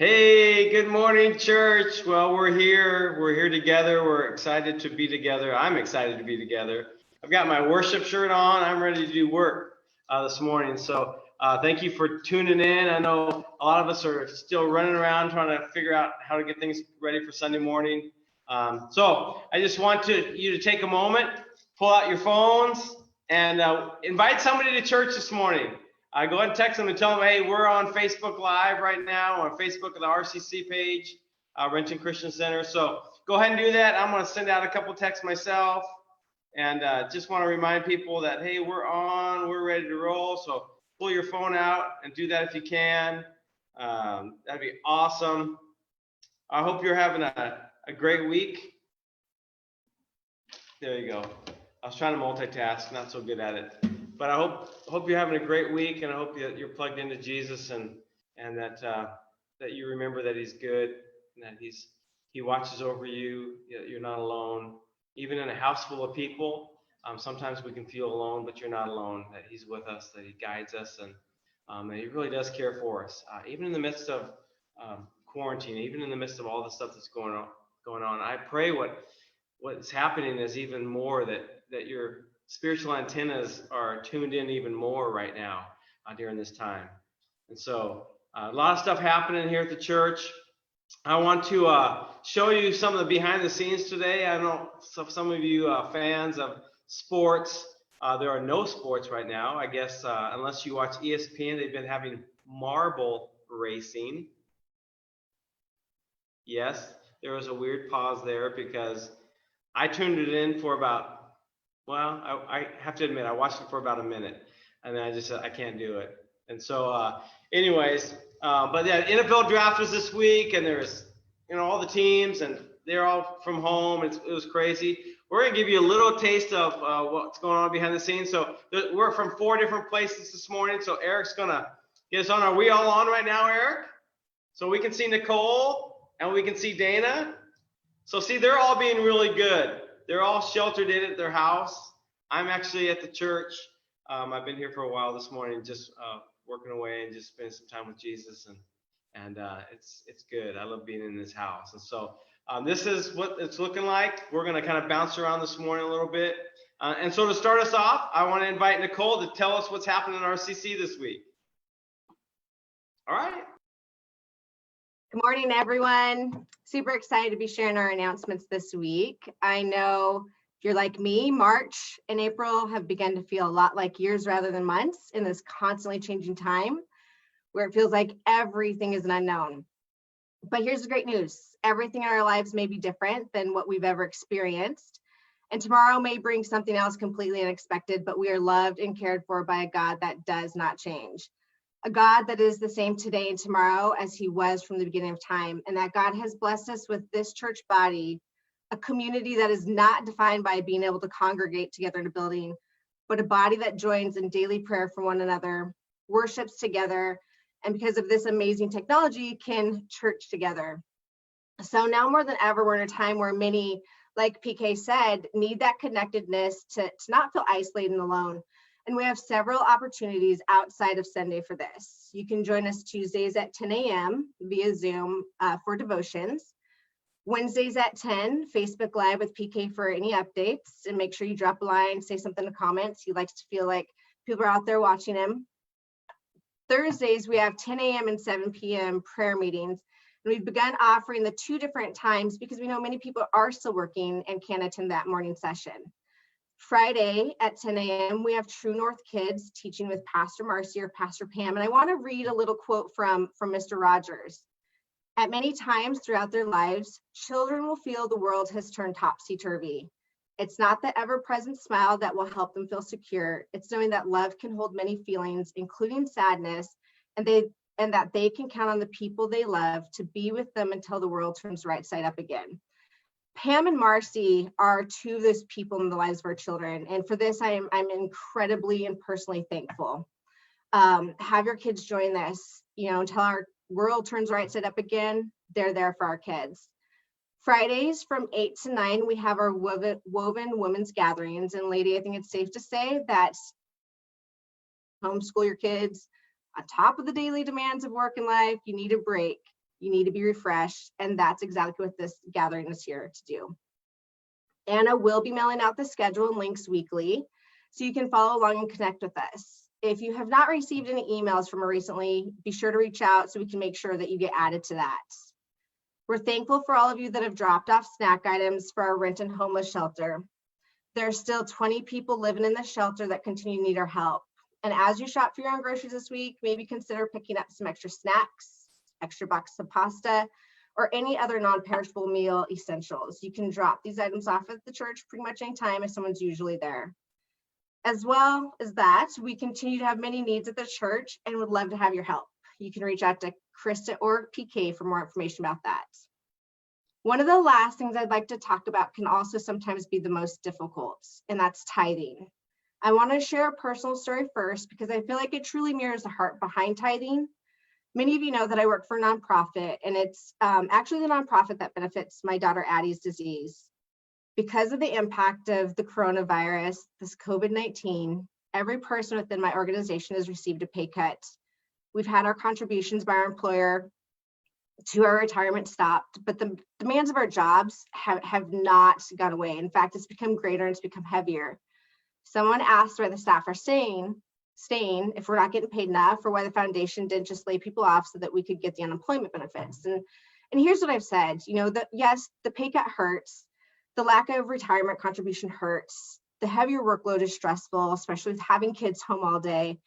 Hey, good morning, church. Well, we're here. We're here together. We're excited to be together. I'm excited to be together. I've got my worship shirt on. I'm ready to do work this morning. So thank you for tuning in. I know a lot of us are still running around trying to figure out how to get things ready for Sunday morning. So I just want you to take a moment, pull out your phones, and invite somebody to church this morning. Go ahead and text them and tell them, hey, we're on Facebook Live right now, on Facebook of the RCC page, Renton Christian Center. So go ahead and do that. I'm going to send out a couple texts myself, and just want to remind people that, hey, we're on, we're ready to roll. So pull your phone out and do that if you can. That'd be awesome. I hope you're having a great week. There you go. I was trying to multitask, not so good at it. But I hope you're having a great week, and I hope that you're plugged into Jesus, and that you remember that He's good, and that He watches over you. You're not alone. Even in a house full of people, sometimes we can feel alone, but you're not alone. That He's with us, that He guides us, and that He really does care for us, even in the midst of quarantine, even in the midst of all the stuff that's going on. I pray what's happening is even more that your spiritual antennas are tuned in even more right now during this time. And so a lot of stuff happening here at the church. I want to show you some of the behind the scenes today. I know some of you fans of sports. There are no sports right now, I guess, unless you watch ESPN. They've been having marble racing. Yes, there was a weird pause there because I tuned it in for about, well, I have to admit, I watched it for about a minute, and then I just said, I can't do it. And so anyways, but yeah, NFL draft was this week, and there's, all the teams, and they're all from home. It was crazy. We're going to give you a little taste of what's going on behind the scenes. So we're from 4 different places this morning. So Eric's going to get us on. Are we all on right now, Eric? So we can see Nicole, and we can see Dana. So see, they're all being really good. They're all sheltered in at their house. I'm actually at the church. I've been here for a while this morning, just working away and just spending some time with Jesus, and it's good. I love being in this house. And so this is what it's looking like. We're going to kind of bounce around this morning a little bit. And so to start us off, I want to invite Nicole to tell us what's happening in RCC this week. All right. Good morning, everyone. Super excited to be sharing our announcements this week. I know if you're like me, March and April have begun to feel a lot like years rather than months in this constantly changing time where it feels like everything is an unknown. But here's the great news. Everything in our lives may be different than what we've ever experienced. And tomorrow may bring something else completely unexpected, but we are loved and cared for by a God that does not change. A God that is the same today and tomorrow as He was from the beginning of time. And that God has blessed us with this church body, a community that is not defined by being able to congregate together in a building, but a body that joins in daily prayer for one another, worships together, and because of this amazing technology, can church together. So now more than ever, we're in a time where many, like PK said, need that connectedness to not feel isolated and alone. And we have several opportunities outside of Sunday for this. You can join us Tuesdays at 10 a.m. via Zoom for devotions. Wednesdays at 10, Facebook Live with PK for any updates. And make sure you drop a line, say something in the comments. He likes to feel like people are out there watching him. Thursdays, we have 10 a.m. and 7 p.m. prayer meetings. And we've begun offering the 2 different times because we know many people are still working and can't attend that morning session. Friday at 10 a.m., we have True North Kids teaching with Pastor Marcy or Pastor Pam. And I want to read a little quote from Mr. Rogers. At many times throughout their lives, children will feel the world has turned topsy-turvy. It's not the ever-present smile that will help them feel secure. It's knowing that love can hold many feelings, including sadness, and that they can count on the people they love to be with them until the world turns right side up again. Pam and Marcy are 2 of those people in the lives of our children. And for this, I'm incredibly and personally thankful. Have your kids join this, until our world turns right side up again. They're there for our kids. Fridays from 8 to 9, we have our woven women's gatherings. And lady, I think it's safe to say that homeschool your kids on top of the daily demands of work and life, you need a break. You need to be refreshed, and that's exactly what this gathering is here to do. Anna will be mailing out the schedule and links weekly, so you can follow along and connect with us. If you have not received any emails from her recently, be sure to reach out so we can make sure that you get added to that. We're thankful for all of you that have dropped off snack items for our Renton homeless shelter. There are still 20 people living in the shelter that continue to need our help. And as you shop for your own groceries this week, maybe consider picking up some extra snacks, extra box of pasta, or any other non-perishable meal essentials. You can drop these items off at the church pretty much anytime if someone's usually there. As well as that, we continue to have many needs at the church and would love to have your help. You can reach out to Krista or PK for more information about that. One of the last things I'd like to talk about can also sometimes be the most difficult, and that's tithing. I want to share a personal story first because I feel like it truly mirrors the heart behind tithing. Many of you know that I work for a nonprofit, and it's actually the nonprofit that benefits my daughter Addie's disease. Because of the impact of the coronavirus, this COVID-19, every person within my organization has received a pay cut. We've had our contributions by our employer to our retirement stopped, but the demands of our jobs have not gone away. In fact, it's become greater and it's become heavier. Someone asked why the staff are staying if we're not getting paid enough, or why the foundation didn't just lay people off so that we could get the unemployment benefits. And here's what I've said, yes, the pay cut hurts. The lack of retirement contribution hurts. The heavier workload is stressful, especially with having kids home all day.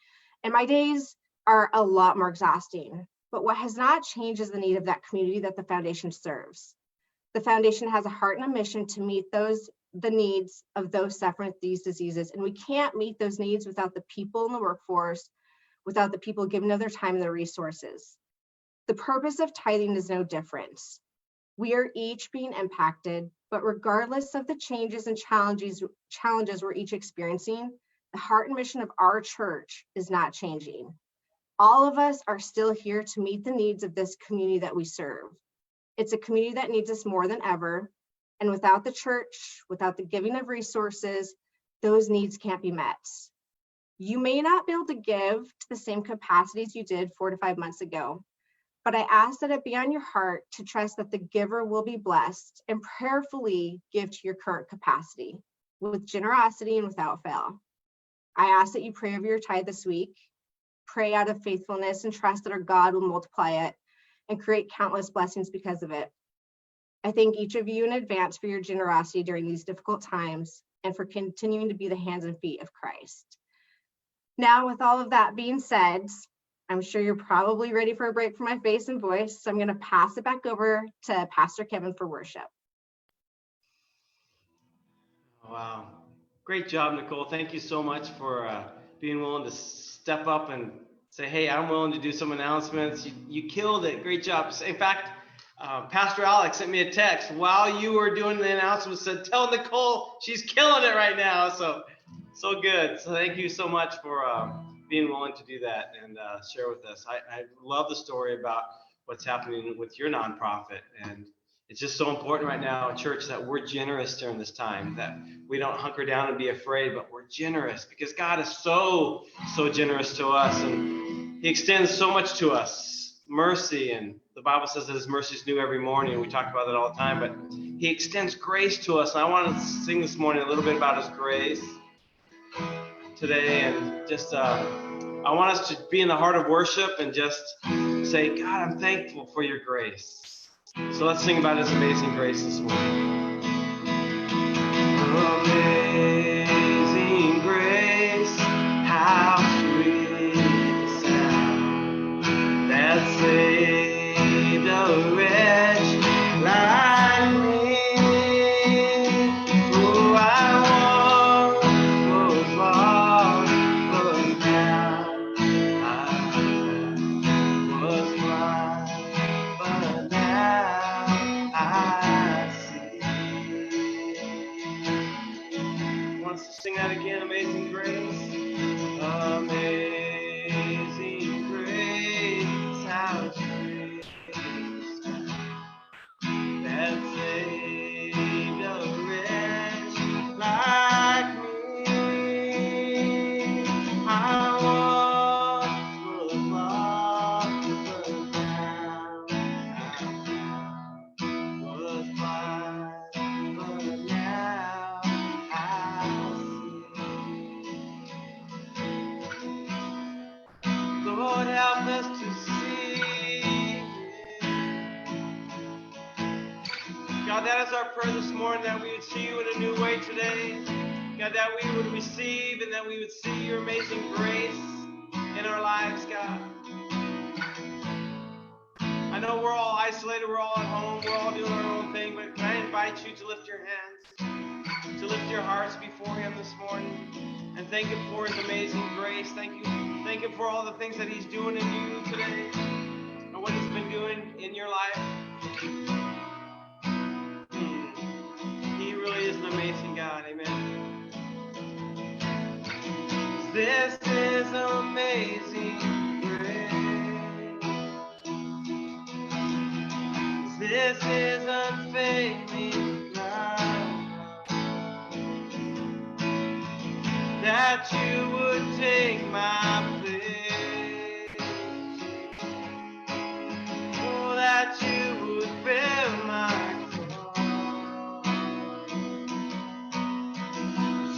And my days are a lot more exhausting. But what has not changed is the need of that community that the foundation serves. The foundation has a heart and a mission to meet the needs of those suffering with these diseases. And we can't meet those needs without the people in the workforce, without the people giving of their time and their resources. The purpose of tithing is no different. We are each being impacted, but regardless of the changes and challenges we're each experiencing, the heart and mission of our church is not changing. All of us are still here to meet the needs of this community that we serve. It's a community that needs us more than ever. And without the church, without the giving of resources, those needs can't be met. You may not be able to give to the same capacities you did 4 to 5 months ago, but I ask that it be on your heart to trust that the giver will be blessed and prayerfully give to your current capacity with generosity and without fail. I ask that you pray over your tithe this week, pray out of faithfulness and trust that our God will multiply it and create countless blessings because of it. I thank each of you in advance for your generosity during these difficult times and for continuing to be the hands and feet of Christ. Now, with all of that being said, I'm sure you're probably ready for a break from my face and voice, so I'm going to pass it back over to Pastor Kevin for worship. Wow. Great job, Nicole. Thank you so much for being willing to step up and say, hey, I'm willing to do some announcements. You killed it. Great job. In fact, Pastor Alex sent me a text while you were doing the announcement, said, tell Nicole she's killing it right now. So good. So thank you so much for being willing to do that and share with us. I love the story about what's happening with your nonprofit. And it's just so important right now, church, that we're generous during this time, that we don't hunker down and be afraid, but we're generous because God is so generous to us. And he extends so much to us, mercy. And the Bible says that his mercy is new every morning. We talk about that all the time, but he extends grace to us. And I want to sing this morning a little bit about his grace today. And just, I want us to be in the heart of worship and just say, God, I'm thankful for your grace. So let's sing about his amazing grace this morning. Amazing grace, how sweet the sound that saved a wretch like me. Oh, I once was lost, but now I was blind, but now I see. God, that is our prayer this morning, that we would see you in a new way today. God, that we would receive and that we would see your amazing grace in our lives, God. I know we're all isolated, we're all at home, we're all doing our own thing, but can I invite you to lift your hands, to lift your hearts before him this morning, and thank him for his amazing grace. Thank him for all the things that he's doing in you today, and what he's been doing in your life. He really is an amazing God, amen. This is amazing grace. This is unfailing love, that you would take my place, oh, that you would bear my cross,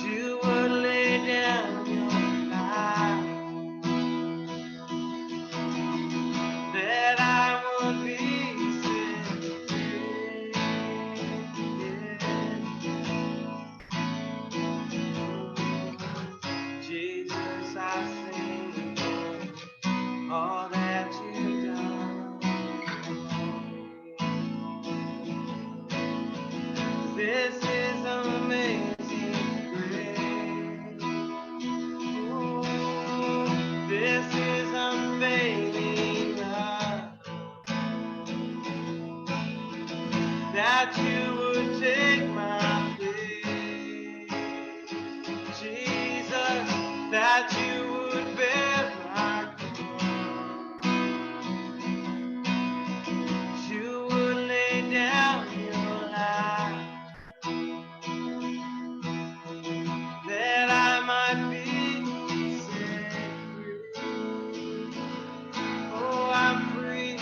you would lay down your life, that I would be set free. Jesus, I sing all that you've done. This is amazing grace. Oh, this is unfailing love, that you would take my place. Jesus, that you would bear my cross. You would lay down your life, that I might be set free. Oh, I'm free.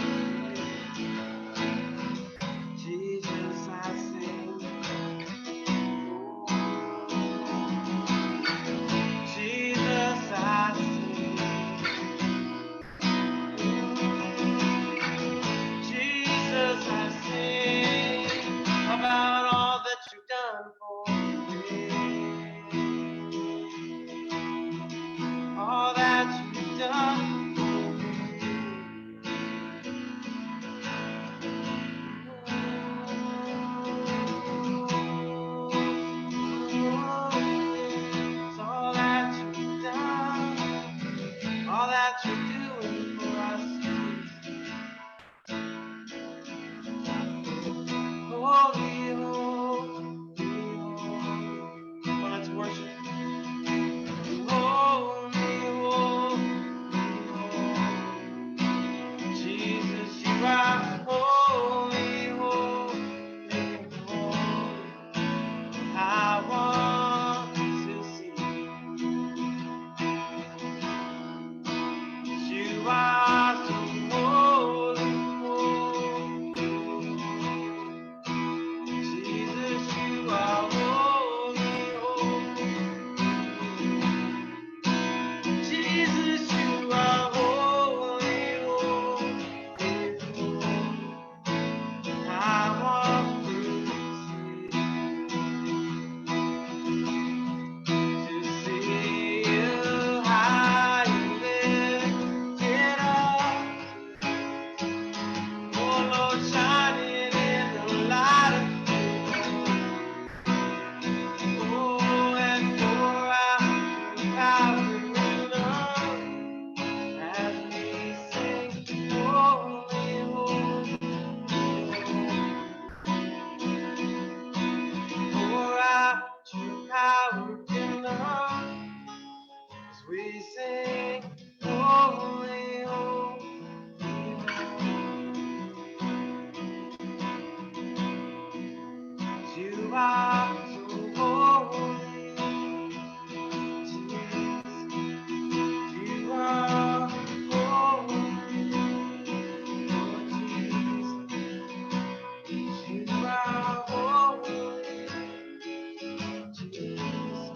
Jesus, I sing. Jesus, I sing. Jesus, I sing about all that you've done for me. All that you've done for me. It's all that you've done, all that you're doing for us. Holy, holy, holy. Well, let's worship. Holy, holy, holy. Jesus, you are holy, holy, holy. I want to see. You are so holy, holy. Jesus, you are holy, holy. Jesus, you are holy, holy, holy. I want to see you high and lifted up. Oh Lord, shining in the light of your glory. Oh, and pour out your power and love as we sing, holy, holy, holy. Pour out your power and love as we sing, holy, holy, holy. You are so holy, Jesus. You are holy, Lord Jesus. You are holy, Jesus.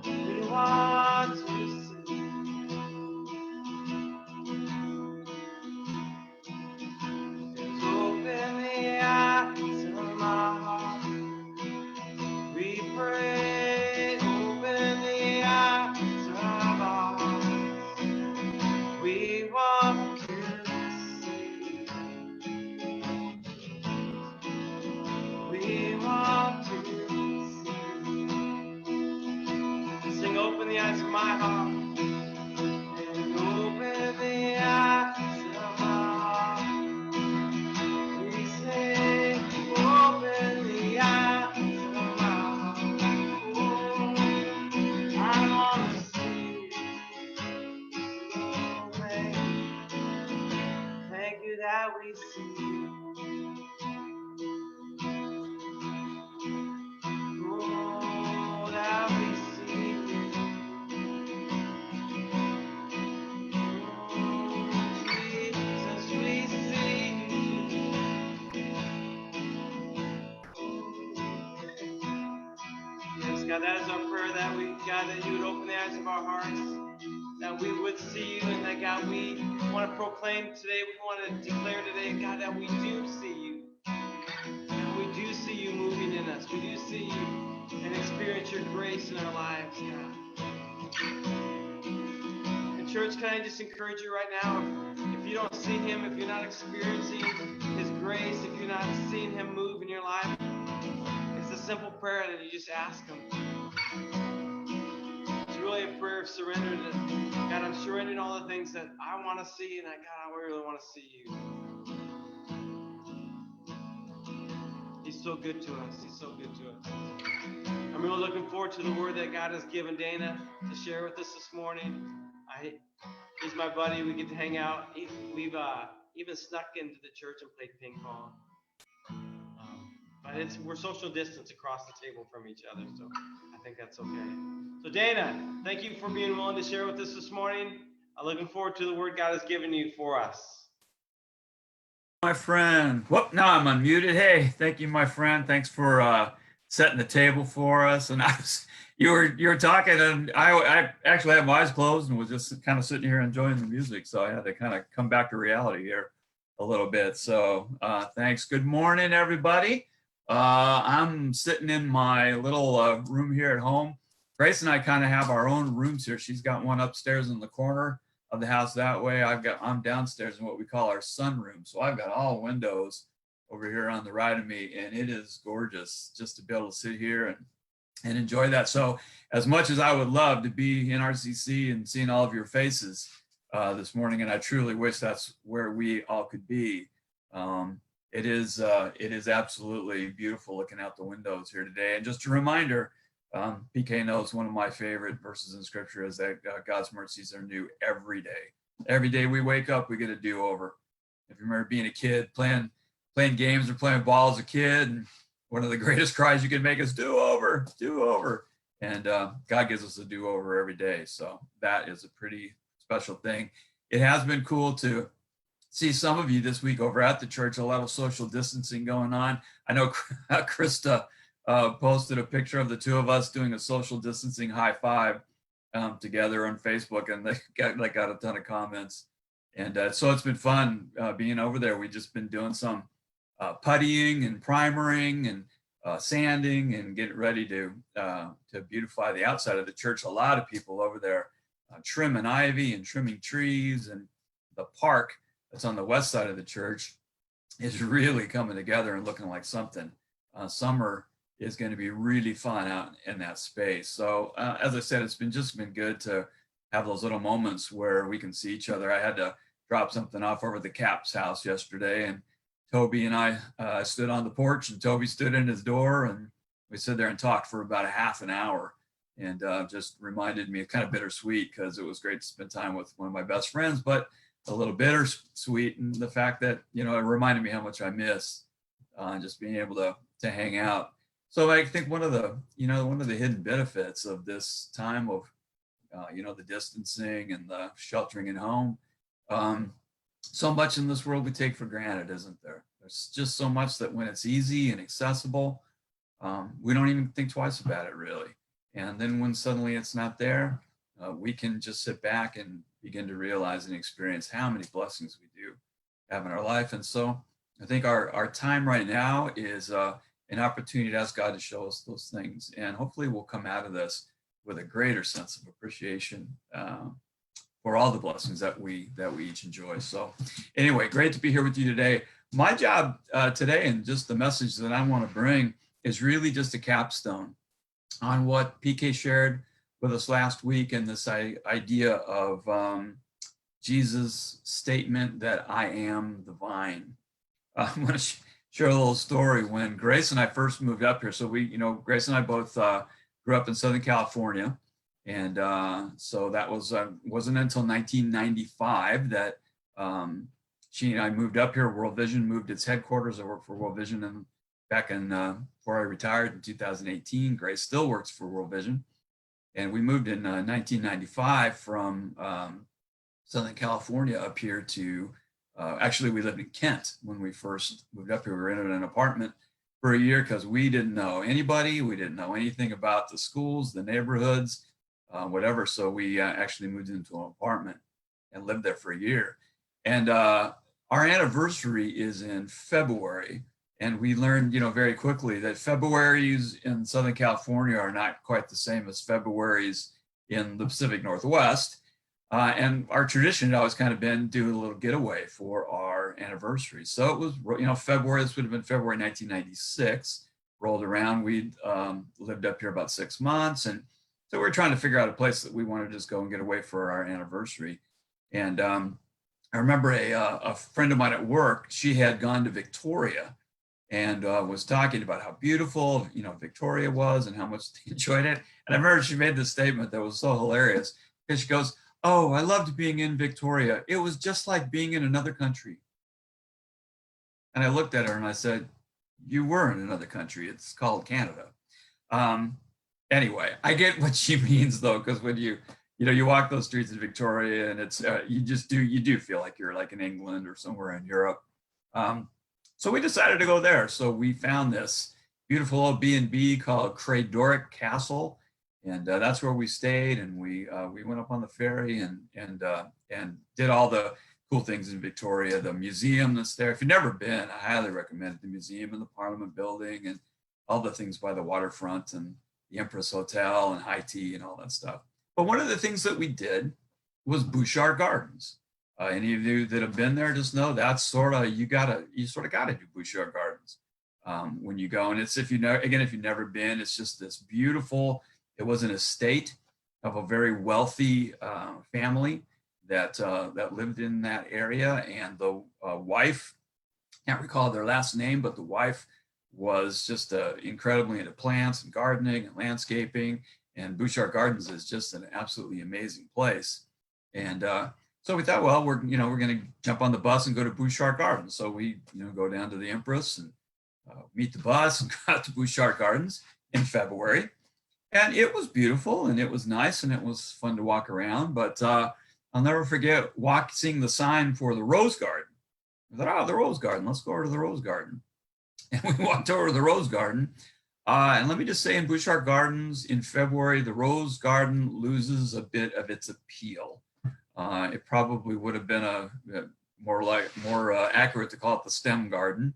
We want to see. Just open the eyes of God, that is our prayer, that God, that you would open the eyes of our hearts, that we would see you, and that, God, we want to proclaim today, we want to declare today, God, that we do see you. God, we do see you moving in us. We do see you and experience your grace in our lives, God. And church, can I just encourage you right now, if you don't see him, if you're not experiencing his grace, if you're not seeing him move in your life, it's a simple prayer that you just ask him. It's really a prayer of surrender. That, God, I'm surrendering all the things that I want to see, and God, I really want to see you. He's so good to us. He's so good to us. I'm really looking forward to the word that God has given Dana to share with us this morning. He's my buddy. We get to hang out. We've even snuck into the church and played ping pong. But we're social distance across the table from each other, so I think that's okay. So Dana, thank you for being willing to share with us this morning. I'm looking forward to the word God has given you for us. My friend. Whoop, now I'm unmuted. Hey, thank you, my friend. Thanks for setting the table for us. And you were talking, and I actually had my eyes closed and was just kind of sitting here enjoying the music. So I had to kind of come back to reality here a little bit. So thanks. Good morning, everybody. I'm sitting in my little room here at home. Grace and I kind of have our own rooms here. She's got one upstairs in the corner of the house that way. I'm downstairs in what we call our sunroom. So I've got all windows over here on the right of me, and it is gorgeous just to be able to sit here and enjoy that. So as much as I would love to be in RCC and seeing all of your faces this morning, and I truly wish that's where we all could be, it is absolutely beautiful looking out the windows here today. And just a reminder, PK knows one of my favorite verses in scripture is that God's mercies are new every day. Every day we wake up, we get a do-over. If you remember being a kid, playing games or playing ball as a kid, and one of the greatest cries you can make is do-over, do-over. And God gives us a do-over every day. So that is a pretty special thing. It has been cool to see some of you this week over at the church, a lot of social distancing going on. I know Krista posted a picture of the two of us doing a social distancing high five together on Facebook, and they got a ton of comments. And so it's been fun being over there. We've just been doing some puttying and primering and sanding and getting ready to beautify the outside of the church. A lot of people over there trimming ivy and trimming trees, and the park that's on the west side of the church is really coming together and looking like something. Summer is going to be really fun out in that space. So as I said, it's been good to have those little moments where we can see each other. I had to drop something off over at the Cap's house yesterday, and Toby and I stood on the porch, and Toby stood in his door, and we stood there and talked for about a half an hour, and just reminded me, kind of bittersweet, because it was great to spend time with one of my best friends, but a little bittersweet in the fact that, it reminded me how much I miss just being able to hang out. So I think one of the hidden benefits of this time of, the distancing and the sheltering at home, so much in this world we take for granted, isn't there? There's just so much that when it's easy and accessible, we don't even think twice about it, really. And then when suddenly it's not there, we can just sit back and begin to realize and experience how many blessings we do have in our life. And so I think our time right now is an opportunity to ask God to show us those things. And hopefully we'll come out of this with a greater sense of appreciation for all the blessings that we each enjoy. So anyway, great to be here with you today. My job today, and just the message that I want to bring, is really just a capstone on what PK shared with us last week, and this idea of Jesus' statement that I am the vine. I'm going to share a little story. When Grace and I first moved up here, so Grace and I both grew up in Southern California. And so that wasn't until 1995 that she and I moved up here. World Vision moved its headquarters. I worked for World Vision before I retired in 2018. Grace still works for World Vision. And we moved in 1995 from Southern California up here to, actually we lived in Kent when we first moved up here. We rented an apartment for a year because we didn't know anybody. We didn't know anything about the schools, the neighborhoods, whatever. So we actually moved into an apartment and lived there for a year. And our anniversary is in February. And we learned, very quickly that Februaries in Southern California are not quite the same as Februaries in the Pacific Northwest. And our tradition had always kind of been do a little getaway for our anniversary. So it was, February, this would have been February 1996, rolled around. We'd lived up here about 6 months. And so we were trying to figure out a place that we wanted to just go and get away for our anniversary. And I remember a friend of mine at work, she had gone to Victoria and was talking about how beautiful, Victoria was and how much they enjoyed it. And I remember she made this statement that was so hilarious because she goes, "Oh, I loved being in Victoria. It was just like being in another country." And I looked at her and I said, "You were in another country. It's called Canada." Anyway, I get what she means though, because when you walk those streets in Victoria and it's, you do feel like you're like in England or somewhere in Europe. So we decided to go there. So we found this beautiful old B&B called Craydoric Castle. And that's where we stayed, and we went up on the ferry and did all the cool things in Victoria. The museum that's there. If you've never been, I highly recommend it. The museum and the Parliament Building and all the things by the waterfront and the Empress Hotel and high tea and all that stuff. But one of the things that we did was Bouchard Gardens. Any of you that have been there just know that's sort of you sort of gotta do Bouchard Gardens when you go. And it's if you've never been, it's just this beautiful. It was an estate of a very wealthy family that lived in that area, and the wife, can't recall their last name, but the wife was just incredibly into plants and gardening and landscaping. And Bouchard Gardens is just an absolutely amazing place. And so we thought, well, we're going to jump on the bus and go to Bouchard Gardens. So we go down to the Empress and meet the bus and go out to Bouchard Gardens in February. And it was beautiful and it was nice and it was fun to walk around. But I'll never forget seeing the sign for the Rose Garden. I thought, the Rose Garden, let's go over to the Rose Garden. And we walked over to the Rose Garden. And let me just say, in Bouchard Gardens in February, the Rose Garden loses a bit of its appeal. It probably would have been more accurate to call it the stem garden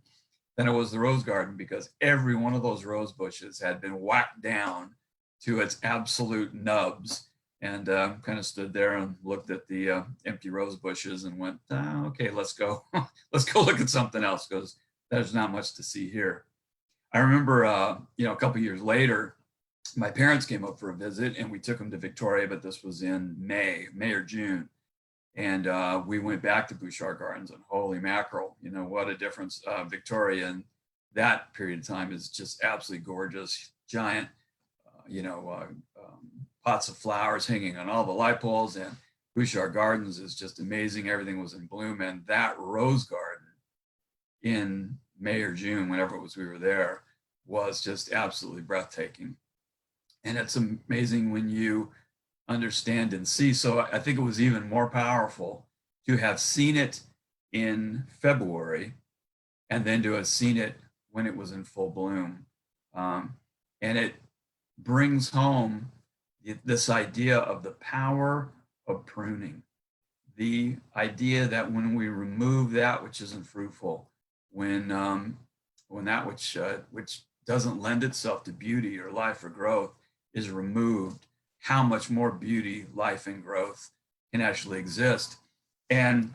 than it was the Rose Garden, because every one of those rose bushes had been whacked down to its absolute nubs, and kind of stood there and looked at the empty rose bushes and went, okay, let's go look at something else, because there's not much to see here. I remember, a couple years later, my parents came up for a visit and we took them to Victoria, but this was in May or June. And we went back to Bouchard Gardens, and holy mackerel, what a difference. Victoria in that period of time is just absolutely gorgeous, giant, pots of flowers hanging on all the light poles, and Bouchard Gardens is just amazing. Everything was in bloom, and that rose garden in May or June, whenever it was we were there, was just absolutely breathtaking. And it's amazing when you understand and see. So I think it was even more powerful to have seen it in February and then to have seen it when it was in full bloom. And it brings home this idea of the power of pruning, the idea that when we remove that which isn't fruitful, when that which doesn't lend itself to beauty or life or growth is removed, how much more beauty, life, and growth can actually exist. And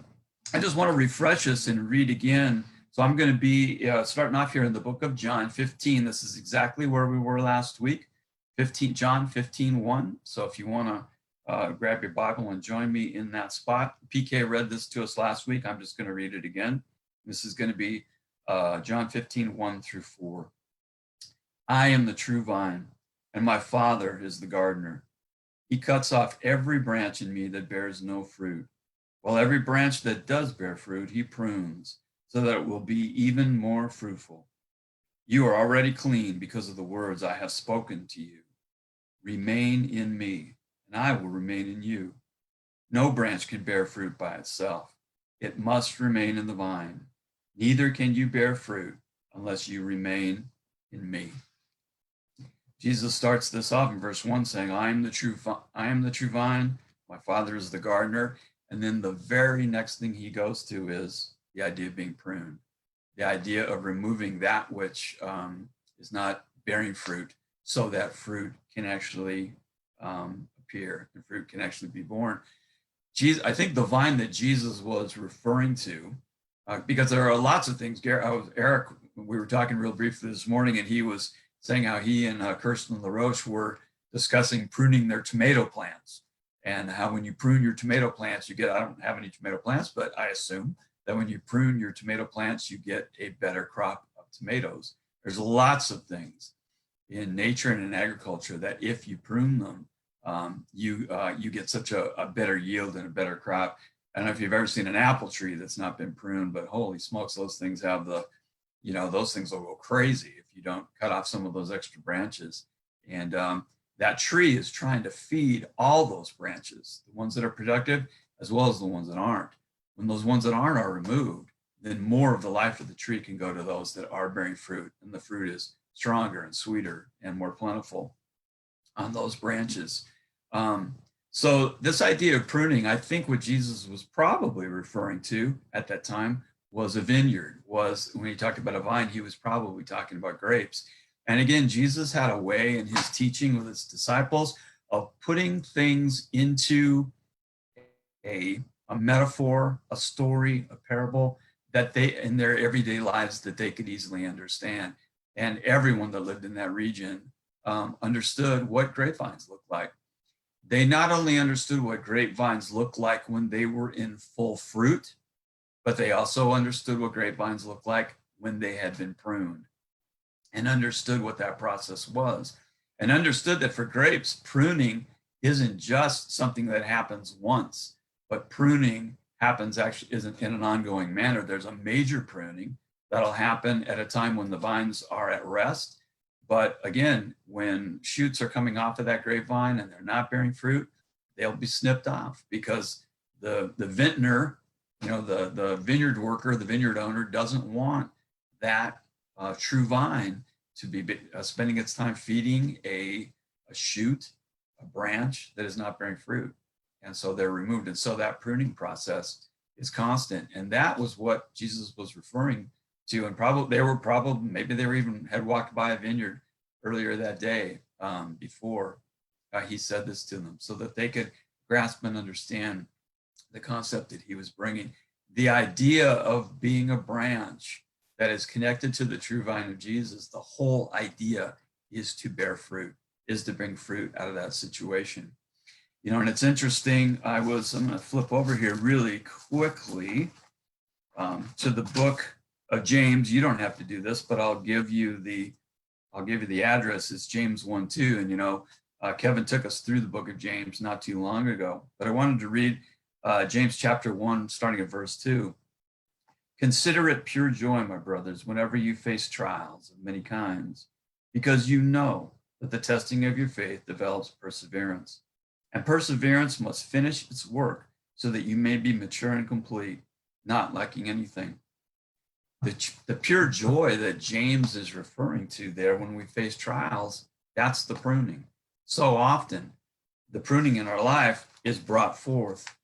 I just want to refresh us and read again. So I'm going to be starting off here in the book of John 15. This is exactly where we were last week, John 15:1. So if you want to grab your Bible and join me in that spot. PK read this to us last week. I'm just going to read it again. This is going to be John 15:1-4. I am the true vine, and my Father is the gardener. He cuts off every branch in me that bears no fruit, while every branch that does bear fruit, he prunes, so that it will be even more fruitful. You are already clean because of the words I have spoken to you. Remain in me, and I will remain in you. No branch can bear fruit by itself. It must remain in the vine. Neither can you bear fruit unless you remain in me. Jesus starts this off in verse 1 saying, I am the true vine, my Father is the gardener. And then the very next thing he goes to is the idea of being pruned, the idea of removing that which is not bearing fruit so that fruit can actually appear and fruit can actually be born. I think the vine that Jesus was referring to, because there are lots of things. Eric, we were talking real briefly this morning, and he was saying how he and Kirsten LaRoche were discussing pruning their tomato plants, and how when you prune your tomato plants, I don't have any tomato plants, but I assume that when you prune your tomato plants, you get a better crop of tomatoes. There's lots of things in nature and in agriculture that if you prune them, you get such a better yield and a better crop. I don't know if you've ever seen an apple tree that's not been pruned, but holy smokes, those things have those things will go crazy if you don't cut off some of those extra branches. And that tree is trying to feed all those branches, the ones that are productive, as well as the ones that aren't. When those ones that aren't are removed, then more of the life of the tree can go to those that are bearing fruit, and the fruit is stronger and sweeter and more plentiful on those branches. So this idea of pruning, I think what Jesus was probably referring to at that time was a vineyard. When he talked about a vine, he was probably talking about grapes. And again, Jesus had a way in his teaching with his disciples of putting things into a metaphor, a story, a parable that they, in their everyday lives, that they could easily understand. And everyone that lived in that region understood what grapevines looked like. They not only understood what grapevines looked like when they were in full fruit, but they also understood what grapevines looked like when they had been pruned, and understood what that process was, and understood that for grapes, pruning isn't just something that happens once, but pruning isn't in an ongoing manner. There's a major pruning that'll happen at a time when the vines are at rest. But again, when shoots are coming off of that grapevine and they're not bearing fruit, they'll be snipped off, because the vintner, the vineyard worker, the vineyard owner doesn't want that true vine to be spending its time feeding a shoot, a branch that is not bearing fruit. And so they're removed. And so that pruning process is constant. And that was what Jesus was referring to. And maybe they were even had walked by a vineyard earlier that day before he said this to them, so that they could grasp and understand the concept that he was bringing. The idea of being a branch that is connected to the true vine of Jesus, the whole idea is to bear fruit, is to bring fruit out of that situation. And it's interesting, I'm going to flip over here really quickly to the book of James. You don't have to do this, but I'll give you the address. It's James 1:2. And Kevin took us through the book of James not too long ago, but I wanted to read James chapter 1, starting at verse 2. Consider it pure joy, my brothers, whenever you face trials of many kinds, because you know that the testing of your faith develops perseverance. And perseverance must finish its work, so that you may be mature and complete, not lacking anything. The pure joy that James is referring to there when we face trials, that's the pruning. So often, the pruning in our life is brought forth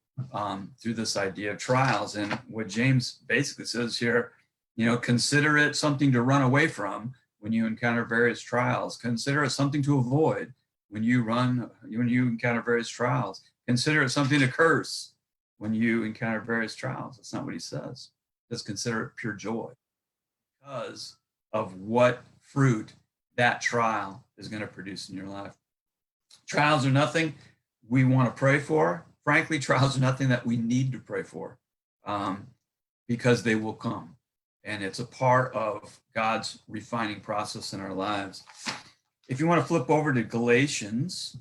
through this idea of trials. And what James basically says here, consider it something to run away from when you encounter various trials. Consider it something to avoid when you encounter various trials. Consider it something to curse when you encounter various trials. That's not what he says. Just consider it pure joy because of what fruit that trial is going to produce in your life. Trials are nothing we want to pray for. Frankly, trials are nothing that we need to pray for because they will come. And it's a part of God's refining process in our lives. If you want to flip over to Galatians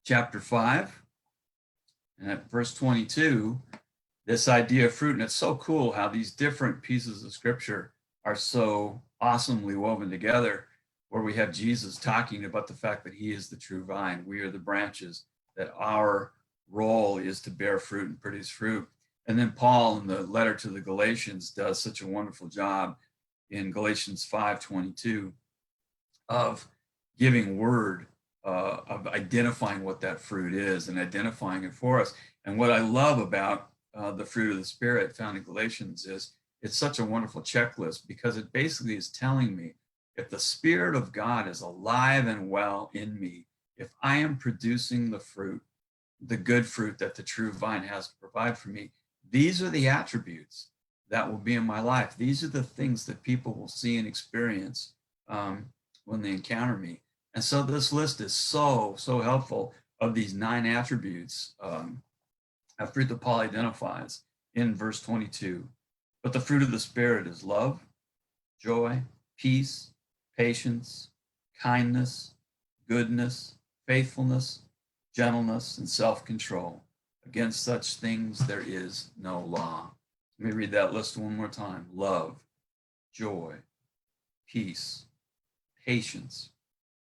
chapter 5, and at verse 22, this idea of fruit, and it's so cool how these different pieces of scripture are so awesomely woven together, where we have Jesus talking about the fact that he is the true vine. We are the branches, that our role is to bear fruit and produce fruit. And then Paul in the letter to the Galatians does such a wonderful job in Galatians 5:22. of giving word, of identifying what that fruit is and identifying it for us. And what I love about the fruit of the Spirit found in Galatians is it's such a wonderful checklist, because it basically is telling me, if the Spirit of God is alive and well in me, if I am producing the fruit, the good fruit that the true vine has to provide for me, these are the attributes that will be in my life. These are the things that people will see and experience when they encounter me. And so this list is so helpful, of these 9 attributes of fruit that Paul identifies in verse 22. But the fruit of the Spirit is love, joy, peace, patience, kindness, goodness, faithfulness, gentleness, and self-control. Against such things there is no law. Let me read that list one more time. Love, joy, peace, patience,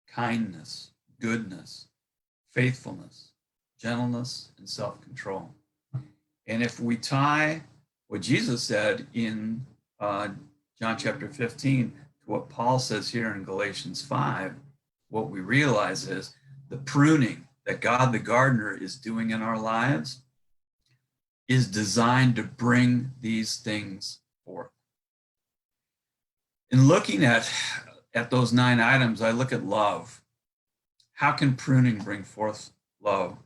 kindness, goodness, faithfulness, gentleness, and self-control. And if we tie what Jesus said in John chapter 15 to what Paul says here in Galatians 5, what we realize is the pruning that God the gardener is doing in our lives is designed to bring these things forth. In looking at those 9 items, I look at love. How can pruning bring forth love?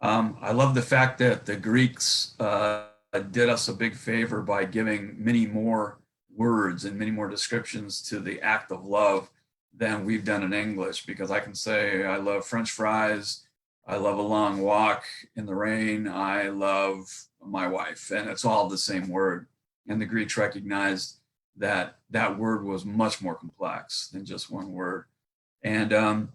I love the fact that the Greeks did us a big favor by giving many more words and many more descriptions to the act of love than we've done in English, because I can say, I love French fries, I love a long walk in the rain, I love my wife, and it's all the same word. And the Greeks recognized that that word was much more complex than just one word. And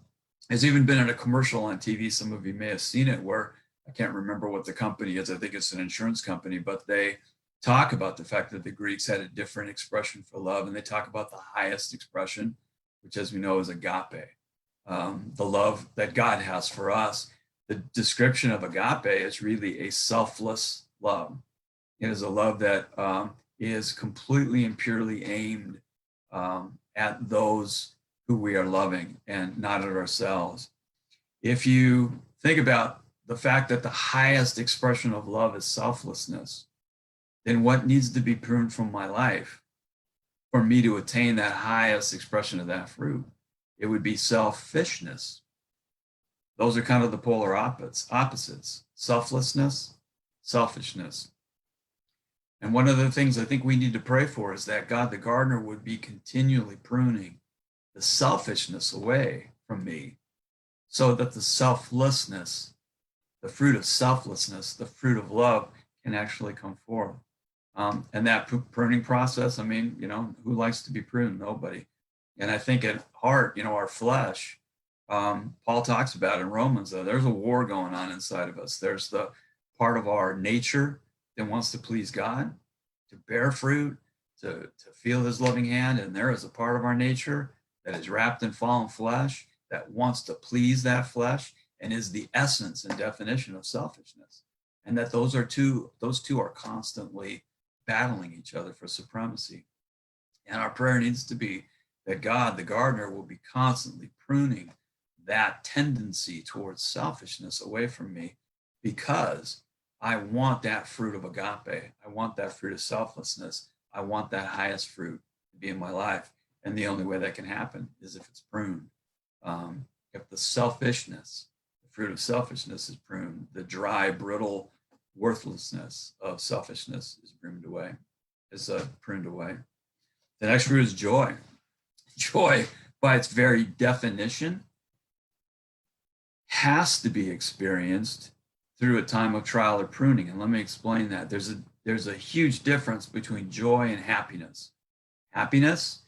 there's even been in a commercial on TV, some of you may have seen it, where I can't remember what the company is, I think it's an insurance company, but they talk about the fact that the Greeks had a different expression for love, and they talk about the highest expression, which, as we know, is agape, the love that God has for us. The description of agape is really a selfless love. It is a love that is completely and purely aimed at those who we are loving and not at ourselves. If you think about the fact that the highest expression of love is selflessness, then what needs to be pruned from my life for me to attain that highest expression of that fruit? It would be selfishness. Those are kind of the polar opposites, selflessness, selfishness. And one of the things I think we need to pray for is that God the gardener would be continually pruning the selfishness away from me, so that the selflessness, the fruit of selflessness, the fruit of love can actually come forth. And that pruning process, I mean, who likes to be pruned? Nobody. And I think at heart, our flesh, Paul talks about in Romans, there's a war going on inside of us. There's the part of our nature that wants to please God, to bear fruit, to feel his loving hand. And there is a part of our nature that is wrapped in fallen flesh that wants to please that flesh and is the essence and definition of selfishness. And that those two are constantly battling each other for supremacy. And our prayer needs to be that God, the gardener, will be constantly pruning that tendency towards selfishness away from me, because I want that fruit of agape. I want that fruit of selflessness. I want that highest fruit to be in my life. And the only way that can happen is if it's pruned. If the selfishness, the fruit of selfishness is pruned, the dry, brittle worthlessness of selfishness is pruned away. The next fruit is joy. Joy, by its very definition, has to be experienced through a time of trial or pruning. And let me explain that. There's a huge difference between joy and happiness. Happiness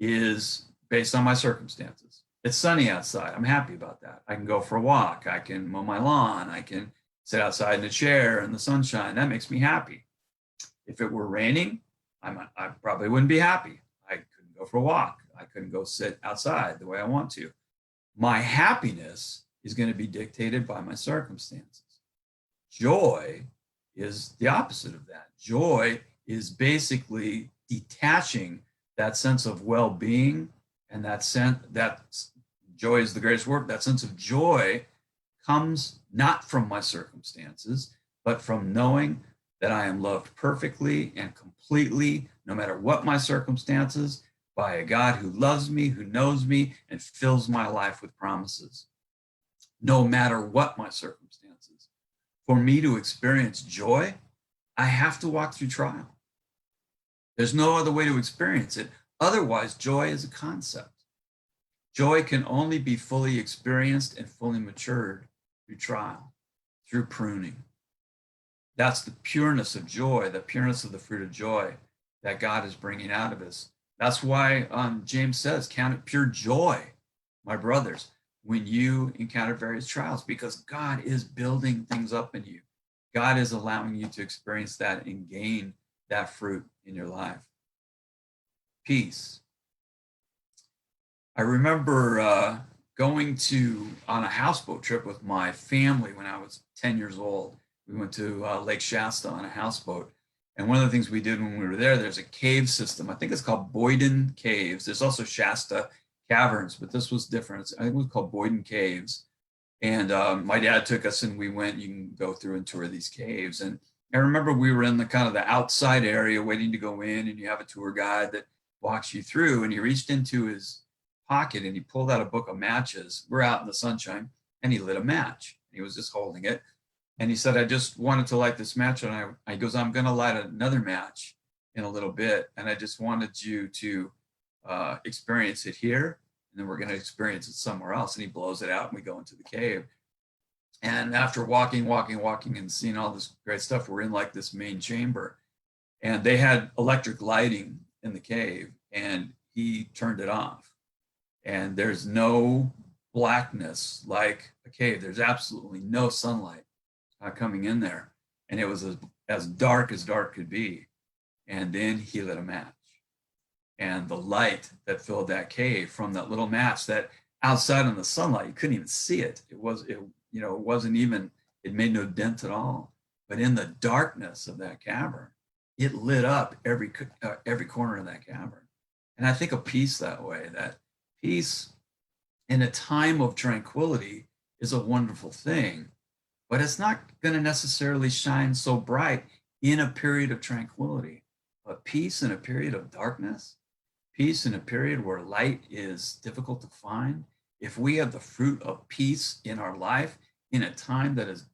is based on my circumstances. It's sunny outside. I'm happy about that. I can go for a walk. I can mow my lawn. I can sit outside in a chair in the sunshine. That makes me happy. If it were raining, I probably wouldn't be happy. I couldn't go for a walk. I couldn't go sit outside the way I want to. My happiness is going to be dictated by my circumstances. Joy is the opposite of that. Joy is basically detaching that sense of well-being And that joy is the greatest word. That sense of joy comes not from my circumstances, but from knowing that I am loved perfectly and completely, no matter what my circumstances, by a God who loves me, who knows me, and fills my life with promises, no matter what my circumstances. For me to experience joy, I have to walk through trial. There's no other way to experience it. Otherwise, joy is a concept. Joy can only be fully experienced and fully matured through trial, through pruning. That's the pureness of joy, the pureness of the fruit of joy that God is bringing out of us. That's why James says, count it pure joy, my brothers, when you encounter various trials, because God is building things up in you. God is allowing you to experience that and gain that fruit in your life. Peace. I remember going on a houseboat trip with my family when I was 10 years old. We went to Lake Shasta on a houseboat. And one of the things we did when we were there, there's a cave system. I think it's called Boyden Caves. There's also Shasta Caverns, but this was different. I think it was called Boyden Caves. And my dad took us and we went, you can go through and tour these caves. And I remember we were in the kind of the outside area waiting to go in, and you have a tour guide that walks you through, and he reached into his pocket and he pulled out a book of matches. We're out in the sunshine, and he lit a match. He was just holding it. And he said, I just wanted to light this match. And I goes, I'm going to light another match in a little bit. And I just wanted you to experience it here. And then we're going to experience it somewhere else. And he blows it out and we go into the cave. And after walking and seeing all this great stuff, we're in like this main chamber. And they had electric lighting in the cave, and he turned it off. And there's no blackness like a cave. There's absolutely no sunlight coming in there. And it was as dark could be. And then he lit a match. And the light that filled that cave from that little match, that outside in the sunlight, you couldn't even see it. It wasn't even, it made no dent at all. But in the darkness of that cavern, it lit up every corner of that cavern. And I think of peace that way, that peace in a time of tranquility is a wonderful thing, but it's not going to necessarily shine so bright in a period of tranquility. But peace in a period of darkness, peace in a period where light is difficult to find, if we have the fruit of peace in our life in a time that is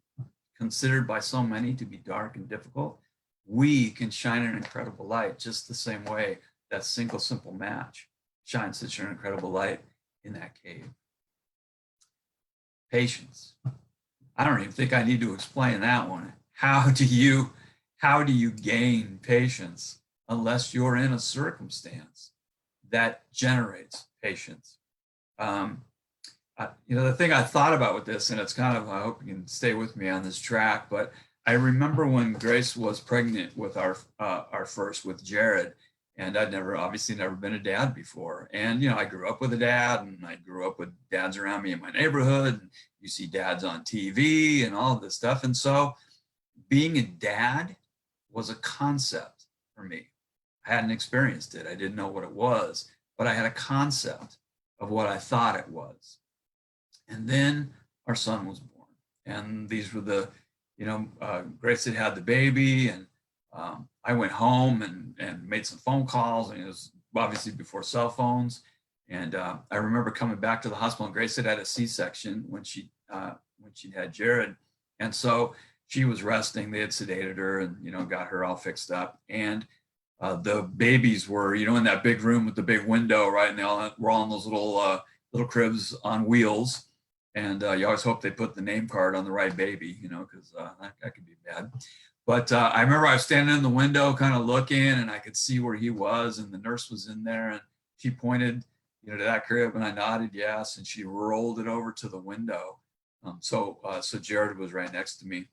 considered by so many to be dark and difficult, we can shine an incredible light just the same way that single simple match shines such an incredible light in that cave. Patience. I don't even think I need to explain that one. How do you gain patience unless you're in a circumstance that generates patience? The thing I thought about with this, and it's kind of, I hope you can stay with me on this track, but I remember when Grace was pregnant with our first, with Jared, and I'd obviously never been a dad before. And, I grew up with a dad, and I grew up with dads around me in my neighborhood. And you see dads on TV and all of this stuff. And so being a dad was a concept for me. I hadn't experienced it. I didn't know what it was, but I had a concept of what I thought it was. And then our son was born. And these were the, Grace had the baby, and I went home and made some phone calls, and it was obviously before cell phones. And I remember coming back to the hospital, and Grace had a C-section when she had Jared. And so she was resting. They had sedated her and, got her all fixed up. And the babies were, in that big room with the big window, right? And they all were all in those little cribs on wheels. And you always hope they put the name card on the right baby, because that could be bad. But I remember I was standing in the window kind of looking, and I could see where he was, and the nurse was in there, and she pointed, to that crib, and I nodded yes, and she rolled it over to the window. So Jared was right next to me.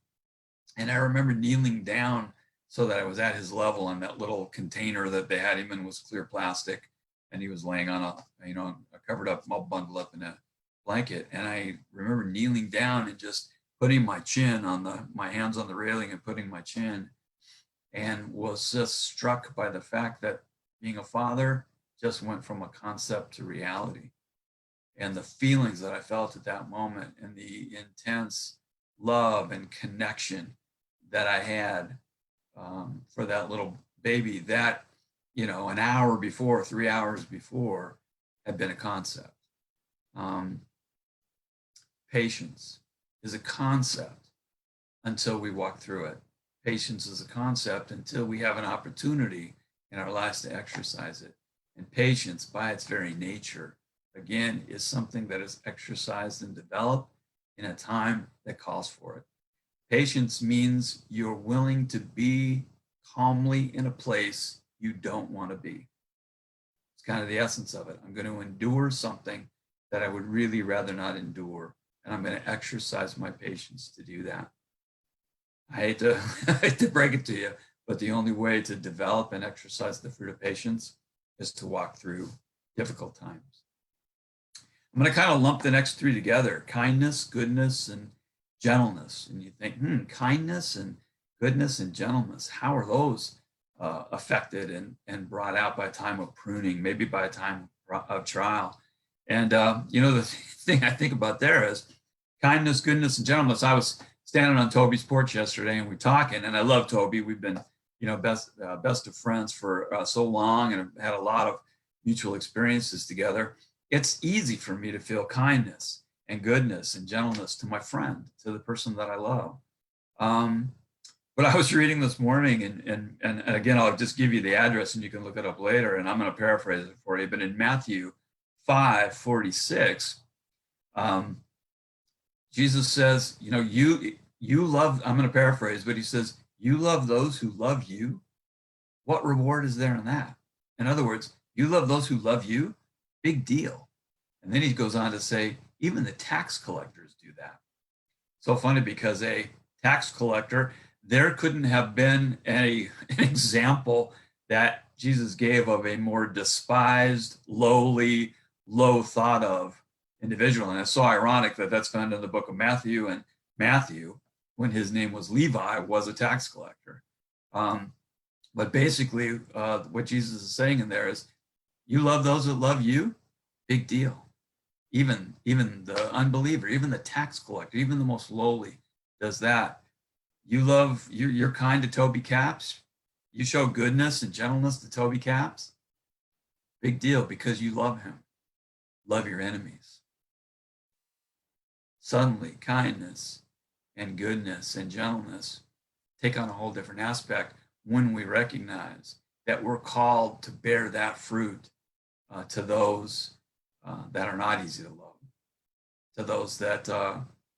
And I remember kneeling down so that I was at his level on that little container that they had him in, was clear plastic. And he was laying on a covered up, all bundled up in a blanket. And I remember kneeling down and just putting my chin on my hands on the railing and putting my chin, and was just struck by the fact that being a father just went from a concept to reality. And the feelings that I felt at that moment and the intense love and connection that I had for that little baby that, an hour before, 3 hours before, had been a concept. Patience is a concept until we walk through it. Patience is a concept until we have an opportunity in our lives to exercise it. And patience, by its very nature, again, is something that is exercised and developed in a time that calls for it. Patience means you're willing to be calmly in a place you don't want to be. It's kind of the essence of it. I'm going to endure something that I would really rather not endure, and I'm going to exercise my patience to do that. I hate to break it to you, but the only way to develop and exercise the fruit of patience is to walk through difficult times. I'm going to kind of lump the next three together: kindness, goodness, and gentleness. And you think, kindness and goodness and gentleness, how are those affected and brought out by a time of pruning, maybe by a time of trial? And, the thing I think about there is kindness, goodness, and gentleness. I was standing on Toby's porch yesterday and we're talking, and I love Toby. We've been, best of friends for so long and have had a lot of mutual experiences together. It's easy for me to feel kindness and goodness and gentleness to my friend, to the person that I love. But I was reading this morning, and again, I'll just give you the address and you can look it up later, and I'm going to paraphrase it for you. But in Matthew 5:46, Jesus says, you love, I'm going to paraphrase, but he says, you love those who love you. What reward is there in that? In other words, you love those who love you, big deal. And then he goes on to say, even the tax collectors do that. So funny, because a tax collector, there couldn't have been an example that Jesus gave of a more despised, lowly, low thought of individual. And it's so ironic that that's found in the book of Matthew, and Matthew, when his name was Levi, was a tax collector. But basically what Jesus is saying in there is, you love those that love you, big deal. Even the unbeliever, even the tax collector, even the most lowly does that. You're kind to Toby Caps. You show goodness and gentleness to Toby Caps. Big deal, because you love him. Love your enemies. Suddenly, kindness and goodness and gentleness take on a whole different aspect when we recognize that we're called to bear that fruit to those that are not easy to love, to those that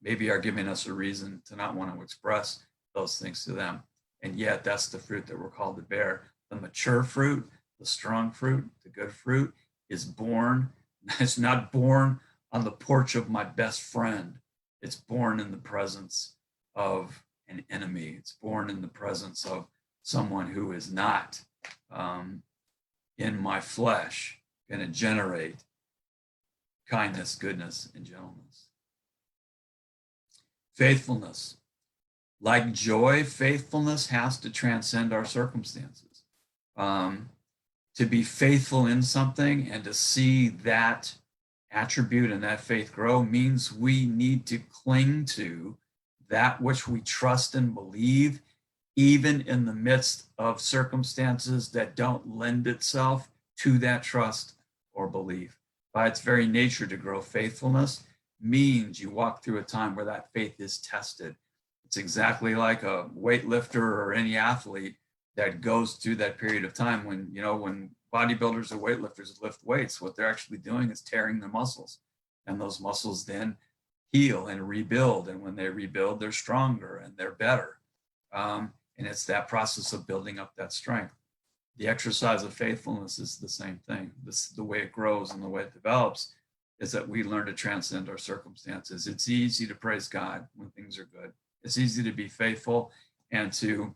maybe are giving us a reason to not want to express those things to them. And yet that's the fruit that we're called to bear. The mature fruit, the strong fruit, the good fruit is born. It's not born on the porch of my best friend. It's born in the presence of an enemy. It's born in the presence of someone who is not in my flesh going to generate kindness, goodness, and gentleness. Faithfulness. Like joy, faithfulness has to transcend our circumstances. To be faithful in something and to see that attribute and that faith grow means we need to cling to that which we trust and believe, even in the midst of circumstances that don't lend itself to that trust or belief. By its very nature, to grow faithfulness means you walk through a time where that faith is tested. It's exactly like a weightlifter or any athlete that goes through that period of time when bodybuilders or weightlifters lift weights, what they're actually doing is tearing their muscles. And those muscles then heal and rebuild. And when they rebuild, they're stronger and they're better. And it's that process of building up that strength. The exercise of faithfulness is the same thing. The way it grows and the way it develops is that we learn to transcend our circumstances. It's easy to praise God when things are good. It's easy to be faithful and to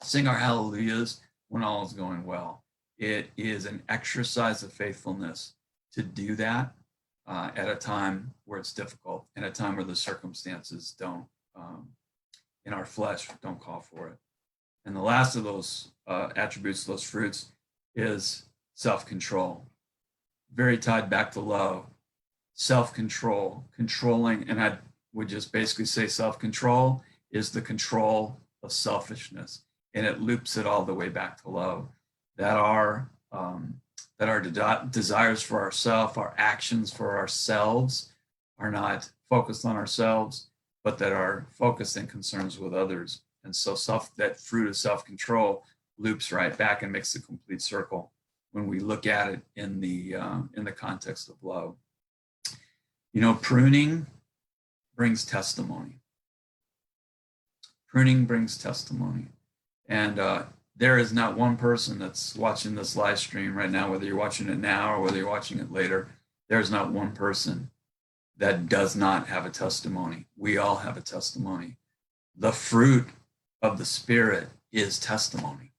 sing our hallelujahs when all is going well. It is an exercise of faithfulness to do that at a time where it's difficult, and a time where the circumstances don't, in our flesh, don't call for it. And the last of those attributes, those fruits, is self-control. very tied back to love, self-control, controlling, and I would just basically say self-control is the control of selfishness, and it loops it all the way back to love. That our desires for ourselves, our actions for ourselves, are not focused on ourselves, but that are focused in concerns with others. And so that fruit of self-control loops right back and makes a complete circle when we look at it in the context of love. You know, pruning brings testimony. Pruning brings testimony. And there is not one person that's watching this live stream right now, whether you're watching it now or whether you're watching it later, there's not one person that does not have a testimony. We all have a testimony. The fruit of the Spirit is testimony.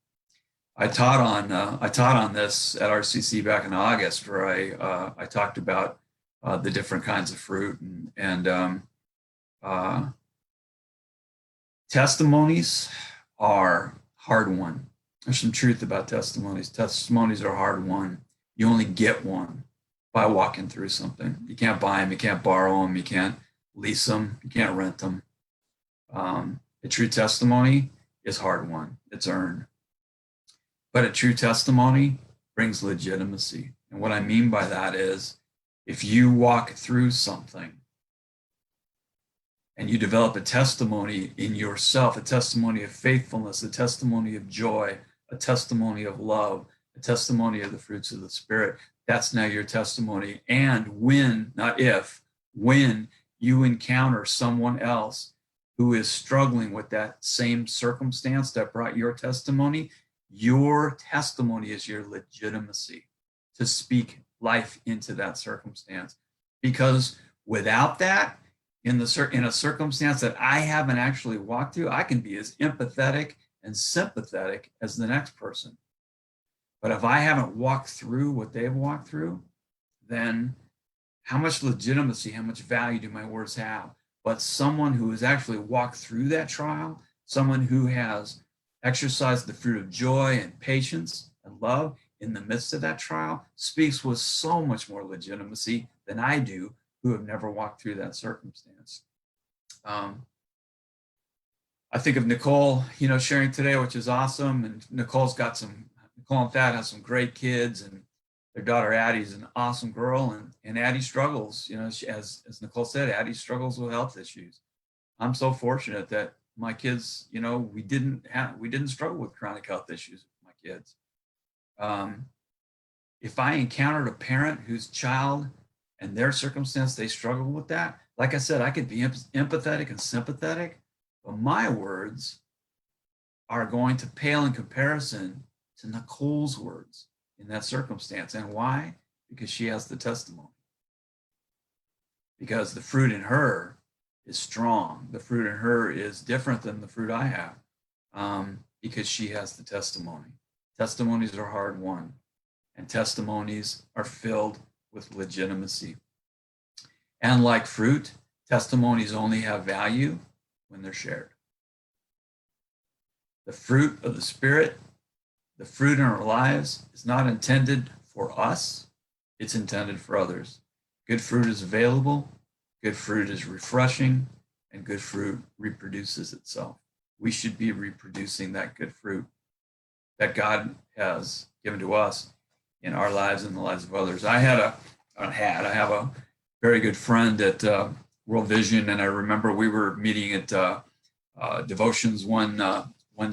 I taught on this at RCC back in August, where I talked about the different kinds of fruit and testimonies are hard won. There's some truth about testimonies. Testimonies are hard won. You only get one by walking through something. You can't buy them, you can't borrow them, you can't lease them, you can't rent them. A true testimony is hard won. It's earned. But a true testimony brings legitimacy. And what I mean by that is, if you walk through something and you develop a testimony in yourself, a testimony of faithfulness, a testimony of joy, a testimony of love, a testimony of the fruits of the Spirit, that's now your testimony. And when, not if, when you encounter someone else who is struggling with that same circumstance that brought your testimony is your legitimacy to speak life into that circumstance. Because without that, in a circumstance that I haven't actually walked through, I can be as empathetic and sympathetic as the next person. But if I haven't walked through what they've walked through, then how much legitimacy, how much value do my words have? But someone who has actually walked through that trial, someone who has exercised the fruit of joy and patience and love in the midst of that trial, speaks with so much more legitimacy than I do, who have never walked through that circumstance. I think of Nicole, sharing today, which is awesome. And Nicole and Thad have some great kids, and their daughter Addie's an awesome girl, and Addie struggles, as Nicole said, Addie struggles with health issues. I'm so fortunate that my kids, we didn't struggle with chronic health issues with my kids. If I encountered a parent whose child and their circumstance, they struggle with that, like I said, I could be empathetic and sympathetic, but my words are going to pale in comparison to Nicole's words in that circumstance. And why? Because she has the testimony. Because the fruit in her is strong. The fruit in her is different than the fruit I have, because she has the testimony. Testimonies are hard won, and testimonies are filled with legitimacy. And like fruit, testimonies only have value when they're shared. The fruit of the Spirit, the fruit in our lives, is not intended for us, it's intended for others. Good fruit is available, good fruit is refreshing, and good fruit reproduces itself. We should be reproducing that good fruit that God has given to us in our lives and the lives of others. I have a very good friend at World Vision, and I remember we were meeting at devotions one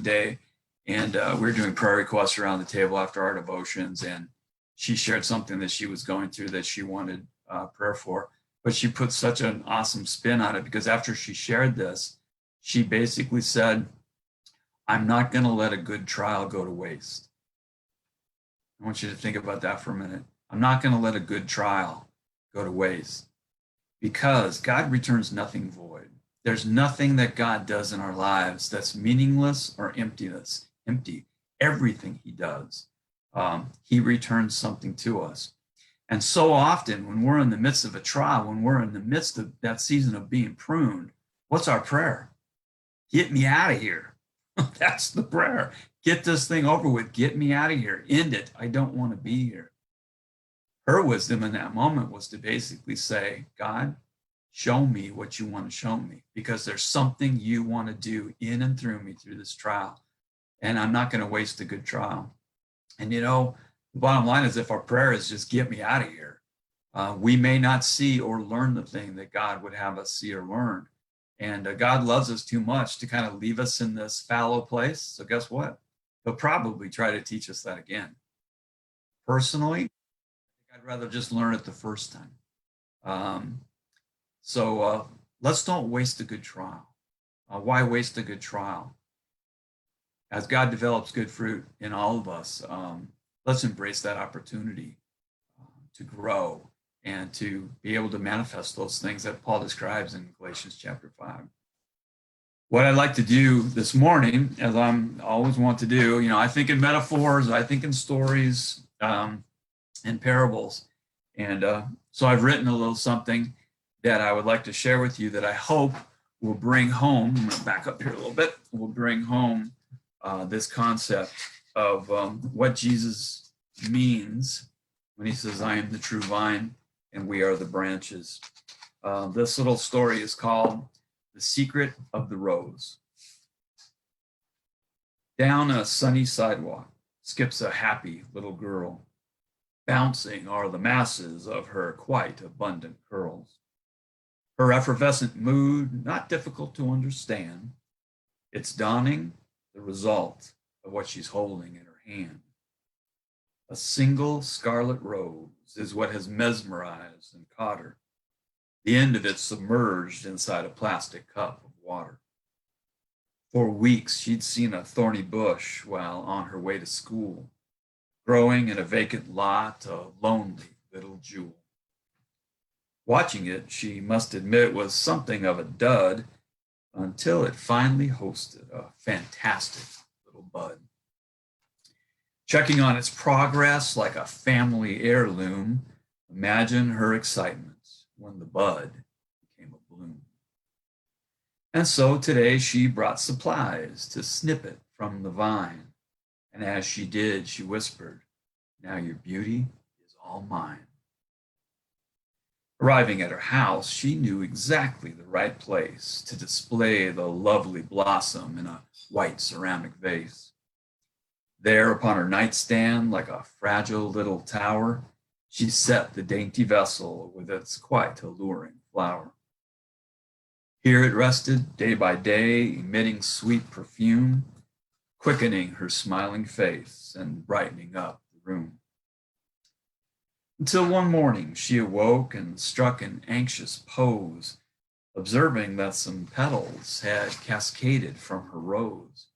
day, and we were doing prayer requests around the table after our devotions, and she shared something that she was going through that she wanted prayer for, but she put such an awesome spin on it, because after she shared this, she basically said, I'm not going to let a good trial go to waste. I want you to think about that for a minute. I'm not going to let a good trial go to waste, because God returns nothing void. There's nothing that God does in our lives that's meaningless or empty. Everything he does, he returns something to us. And so often when we're in the midst of a trial, when we're in the midst of that season of being pruned, what's our prayer? Get me out of here. That's the prayer. Get this thing over with. Get me out of here. End it. I don't want to be here. Her wisdom in that moment was to basically say, God, show me what you want to show me, because there's something you want to do in and through me through this trial. And I'm not going to waste a good trial. And the bottom line is, if our prayer is just get me out of here, we may not see or learn the thing that God would have us see or learn. And God loves us too much to kind of leave us in this fallow place. So guess what? He'll probably try to teach us that again. Personally, I'd rather just learn it the first time. So let's don't waste a good trial. Why waste a good trial? As God develops good fruit in all of us, let's embrace that opportunity to grow and to be able to manifest those things that Paul describes in Galatians chapter 5. What I'd like to do this morning, as I'm always want to do, I think in metaphors, I think in stories and parables. And so I've written a little something that I would like to share with you that I hope will bring home, I'm going to back up here a little bit, will bring home this concept of what Jesus means when he says, I am the true vine and we are the branches. This little story is called The Secret of the Rose. Down a sunny sidewalk skips a happy little girl. Bouncing are the masses of her quite abundant curls. Her effervescent mood, not difficult to understand. It's dawning, the result of what she's holding in her hand. A single scarlet rose is what has mesmerized and caught her. The end of it submerged inside a plastic cup of water. For weeks, she'd seen a thorny bush while on her way to school, growing in a vacant lot, a lonely little jewel. Watching it, she must admit, was something of a dud until it finally hosted a fantastic little bud. Checking on its progress like a family heirloom, imagine her excitement when the bud became a bloom. And so today she brought supplies to snip it from the vine. And as she did, she whispered, now your beauty is all mine. Arriving at her house, she knew exactly the right place to display the lovely blossom in a white ceramic vase. There upon her nightstand, like a fragile little tower, she set the dainty vessel with its quite alluring flower. Here it rested day by day, emitting sweet perfume, quickening her smiling face and brightening up the room. Until one morning she awoke and struck an anxious pose, observing that some petals had cascaded from her rose.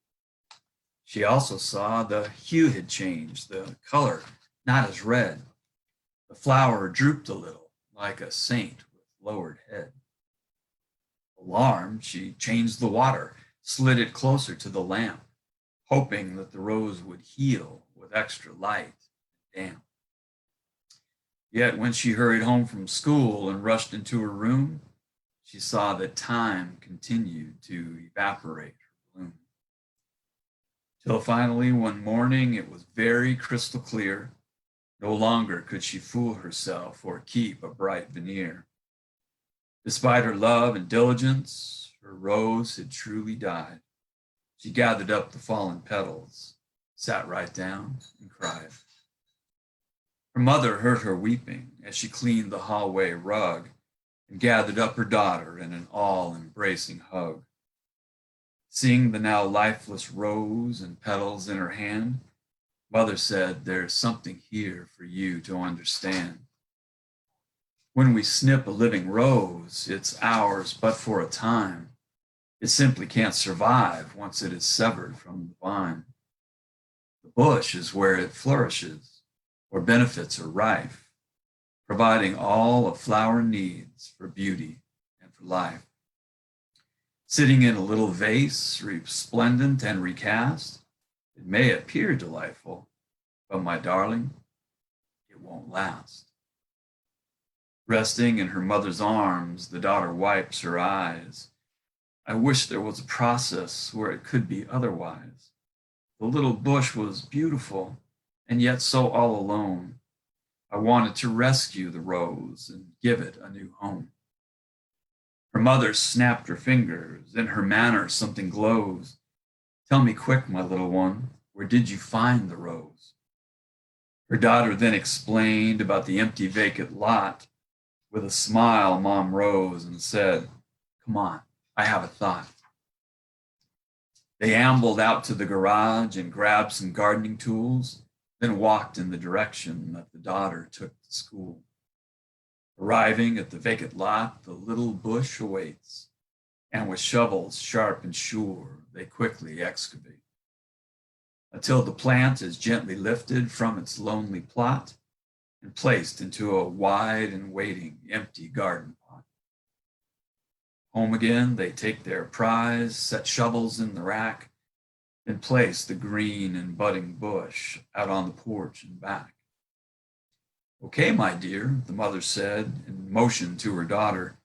She also saw the hue had changed, the color not as red. The flower drooped a little, like a saint with lowered head. Alarmed, she changed the water, slid it closer to the lamp, hoping that the rose would heal with extra light and damp. Yet when she hurried home from school and rushed into her room, she saw that time continued to evaporate her bloom. Till finally one morning it was very crystal clear. No longer could she fool herself or keep a bright veneer. Despite her love and diligence, her rose had truly died. She gathered up the fallen petals, sat right down and cried. Her mother heard her weeping as she cleaned the hallway rug and gathered up her daughter in an all-embracing hug. Seeing the now lifeless rose and petals in her hand, Mother said, there's something here for you to understand. When we snip a living rose, it's ours but for a time. It simply can't survive once it is severed from the vine. The bush is where it flourishes, where benefits are rife, providing all a flower needs for beauty and for life. Sitting in a little vase, resplendent and recast, it may appear delightful, but my darling, it won't last. Resting in her mother's arms, the daughter wipes her eyes. I wish there was a process where it could be otherwise. The little bush was beautiful, and yet so all alone. I wanted to rescue the rose and give it a new home. Her mother snapped her fingers. In her manner, something glows. Tell me quick, my little one, where did you find the rose? Her daughter then explained about the empty vacant lot. With a smile, Mom rose and said, come on, I have a thought. They ambled out to the garage and grabbed some gardening tools, then walked in the direction that the daughter took to school. Arriving at the vacant lot, the little bush awaits, and with shovels sharp and sure, they quickly excavate until the plant is gently lifted from its lonely plot and placed into a wide and waiting empty garden pot. Home again, they take their prize, set shovels in the rack, then place the green and budding bush out on the porch and back. Okay, my dear, the mother said and motioned to her daughter,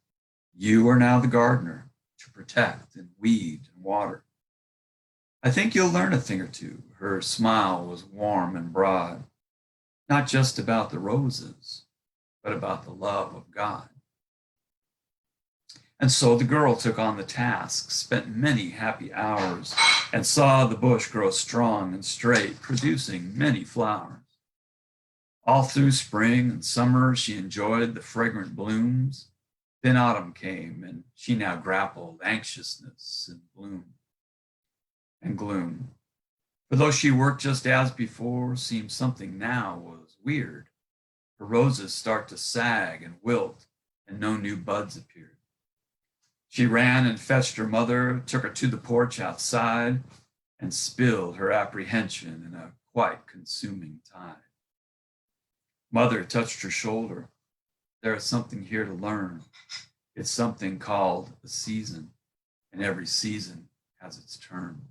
you are now the gardener to protect and weed and water. I think you'll learn a thing or two. Her smile was warm and broad, not just about the roses, but about the love of God. And so the girl took on the task, spent many happy hours, and saw the bush grow strong and straight, producing many flowers. All through spring and summer, she enjoyed the fragrant blooms. Then autumn came, and she now grappled anxiousness and gloom. For though she worked just as before, seemed something now was weird. Her roses start to sag and wilt, and no new buds appeared. She ran and fetched her mother, took her to the porch outside, and spilled her apprehension in a quite consuming tide. Mother touched her shoulder. There is something here to learn. It's something called a season, and every season has its turn.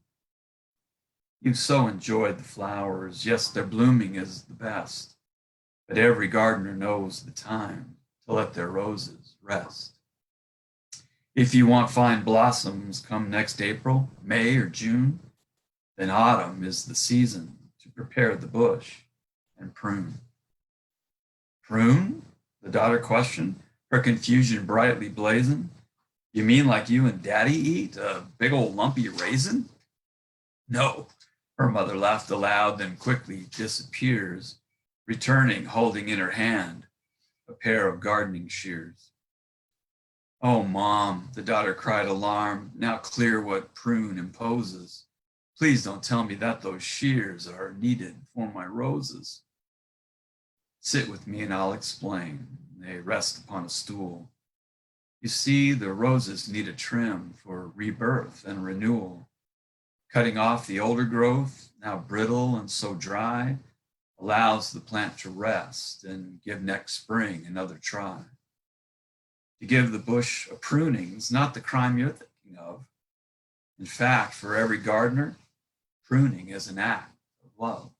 You've so enjoyed the flowers. Yes, their blooming is the best, but every gardener knows the time to let their roses rest. If you want fine blossoms come next April, May, or June, then autumn is the season to prepare the bush and prune. Prune? The daughter questioned, her confusion brightly blazing. You mean like you and Daddy eat, a big old lumpy raisin? No, her mother laughed aloud, then quickly disappears, returning, holding in her hand a pair of gardening shears. Oh, Mom, the daughter cried, alarmed, now clear what prune imposes. Please don't tell me that those shears are needed for my roses. Sit with me and I'll explain. They rest upon a stool. You see, the roses need a trim for rebirth and renewal. Cutting off the older growth, now brittle and so dry, allows the plant to rest and give next spring another try. To give the bush a pruning is not the crime you're thinking of. In fact, for every gardener, pruning is an act of love.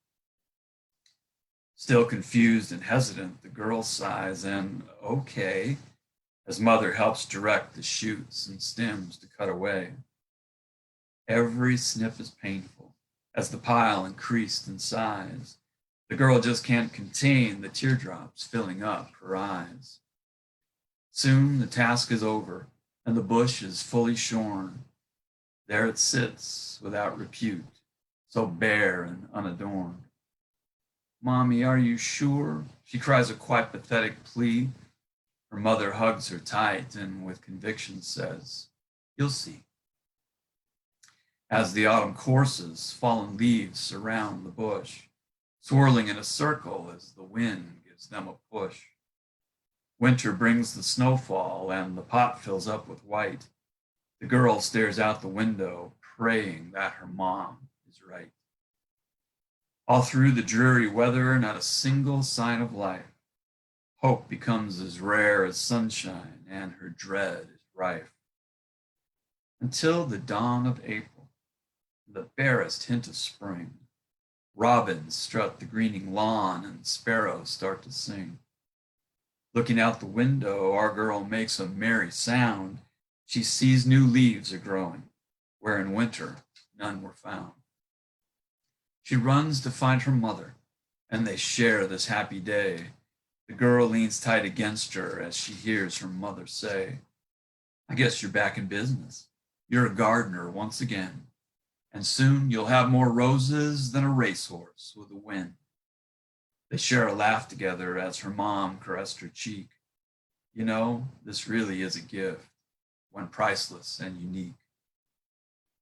Still confused and hesitant, the girl sighs and, okay, as mother helps direct the shoots and stems to cut away. Every sniff is painful as the pile increased in size. The girl just can't contain the teardrops filling up her eyes. Soon the task is over and the bush is fully shorn. There it sits without repute, so bare and unadorned. Mommy, are you sure? She cries a quite pathetic plea. Her mother hugs her tight and with conviction says, you'll see. As the autumn courses, fallen leaves surround the bush, swirling in a circle as the wind gives them a push. Winter brings the snowfall and the pot fills up with white. The girl stares out the window, praying that her mom is right. All through the dreary weather, not a single sign of life. Hope becomes as rare as sunshine, and her dread is rife. Until the dawn of April, the barest hint of spring. Robins strut the greening lawn, and sparrows start to sing. Looking out the window, our girl makes a merry sound. She sees new leaves are growing, where in winter none were found. She runs to find her mother, and they share this happy day. The girl leans tight against her as she hears her mother say, I guess you're back in business. You're a gardener once again. And soon you'll have more roses than a racehorse with a wind. They share a laugh together as her mom caressed her cheek. You know, this really is a gift, one priceless and unique.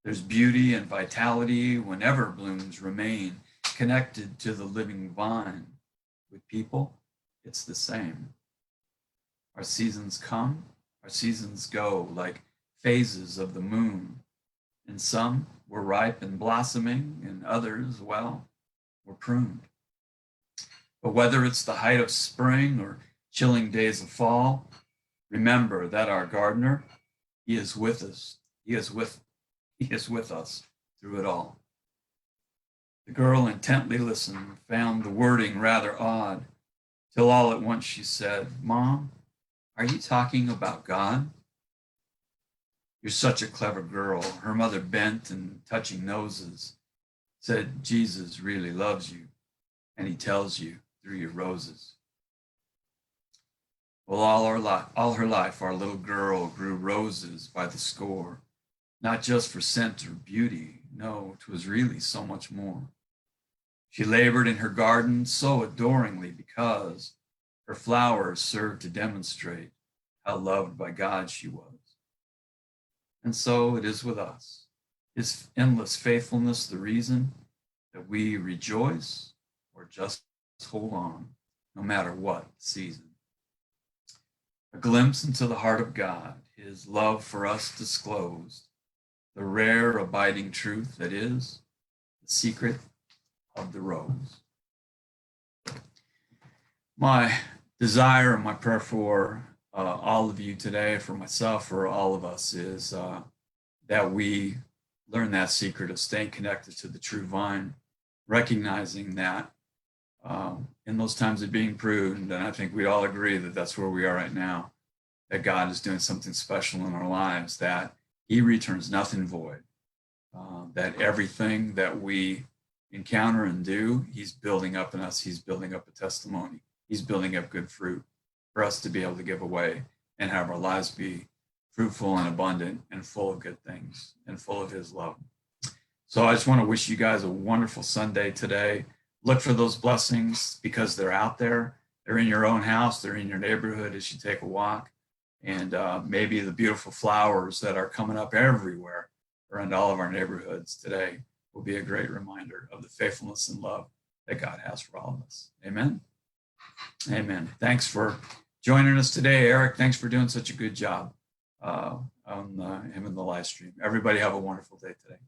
There's beauty and vitality whenever blooms remain connected to the living vine. With people, it's the same. Our seasons come, our seasons go, like phases of the moon. And some were ripe and blossoming, and others, well, were pruned. But whether it's the height of spring or chilling days of fall, remember that our gardener, he is with us. He is with us through it all. The girl intently listened, found the wording rather odd, till all at once she said, Mom, are you talking about God? You're such a clever girl. Her mother bent and touching noses, said, Jesus really loves you, and he tells you through your roses. Well, all her life, our little girl grew roses by the score, not just for scent or beauty. No, 'twas really so much more. She labored in her garden so adoringly because her flowers served to demonstrate how loved by God she was. And so it is with us. His endless faithfulness, the reason that we rejoice or just hold on, no matter what season. A glimpse into the heart of God, his love for us disclosed, the rare abiding truth that is the secret of the rose. My desire and my prayer for all of you today, for myself, for all of us, is that we learn that secret of staying connected to the true vine, recognizing that in those times of being pruned, and I think we all agree that that's where we are right now, that God is doing something special in our lives, that he returns nothing void, that everything that we encounter and do, he's building up in us, he's building up a testimony, he's building up good fruit for us to be able to give away and have our lives be fruitful and abundant and full of good things and full of his love. So I just want to wish you guys a wonderful Sunday today. Look for those blessings because they're out there. They're in your own house. They're in your neighborhood as you take a walk. And maybe the beautiful flowers that are coming up everywhere around all of our neighborhoods today will be a great reminder of the faithfulness and love that God has for all of us. Amen. Amen. Thanks for joining us today, Eric. Thanks for doing such a good job on him in the live stream. Everybody have a wonderful day today.